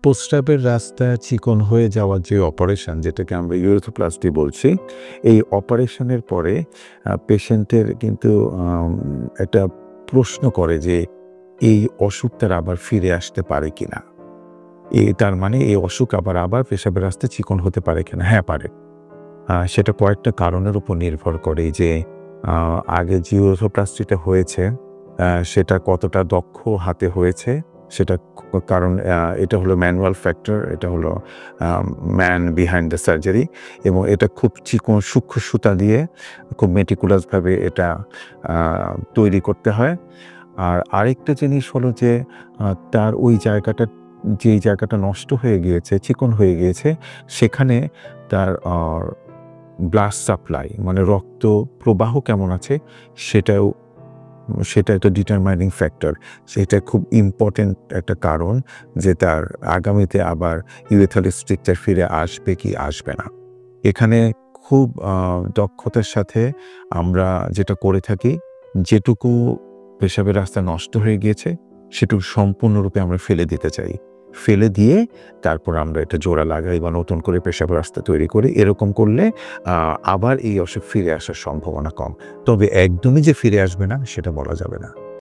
প্রস্রাবের রাস্তা চিকন হয়ে যাওয়ার যে অপারেশন, যেটাকে আমরা ইউরেথ্রোপ্লাস্টি বলছি, এই অপারেশনের পরে পেশেন্টের কিন্তু একটা প্রশ্ন করে যে এই অসুখটার আবার ফিরে আসতে পারে কিনা? তার মানে এই অসুখ আবার পেশাবের রাস্তা চিকন হতে পারে কিনা? হ্যাঁ, পারে। সেটা কয়েকটা কারণের উপর নির্ভর করে যে আগে যে ইউরেথ্রোপ্লাস্টিটা হয়েছে সেটা কতটা দক্ষ হাতে হয়েছে, সেটা কারণ এটা হলো ম্যানুয়াল ফ্যাক্টর, এটা হলো ম্যান বিহাইন্ড দ্য সার্জারি, এবং এটা খুব চিকন সূক্ষ্ম সুতা দিয়ে খুব মেটিকুলাসভাবে এটা তৈরি করতে হয়। আর আরেকটা জিনিস হলো যে তার ওই জায়গাটা, যেই জায়গাটা নষ্ট হয়ে গিয়েছে, চিকন হয়ে গিয়েছে, সেখানে তার ব্লাড সাপ্লাই মানে রক্ত প্রবাহ কেমন আছে সেটা একটা ডিটারমাইনিং ফ্যাক্টর। সেটা খুব ইম্পর্টেন্ট একটা কারণ যে তার আগামীতে আবার ইউরেথ্রাল স্ট্রাকচার ফিরে আসবে কি আসবে না। এখানে খুব দক্ষতার সাথে আমরা যেটা করে থাকি, যেটুকু পেশাবের রাস্তা নষ্ট হয়ে গিয়েছে সেটুকু সম্পূর্ণরূপে আমরা ফেলে দিতে চাই। ফেলে দিয়ে তারপর আমরা এটা জোড়া লাগাই বা নতুন করে পেশাবের রাস্তা তৈরি করি। এরকম করলে আবার এই অসুখ ফিরে আসার সম্ভাবনা কম। তবে একদমই যে ফিরে আসবে না সেটা বলা যাবে না।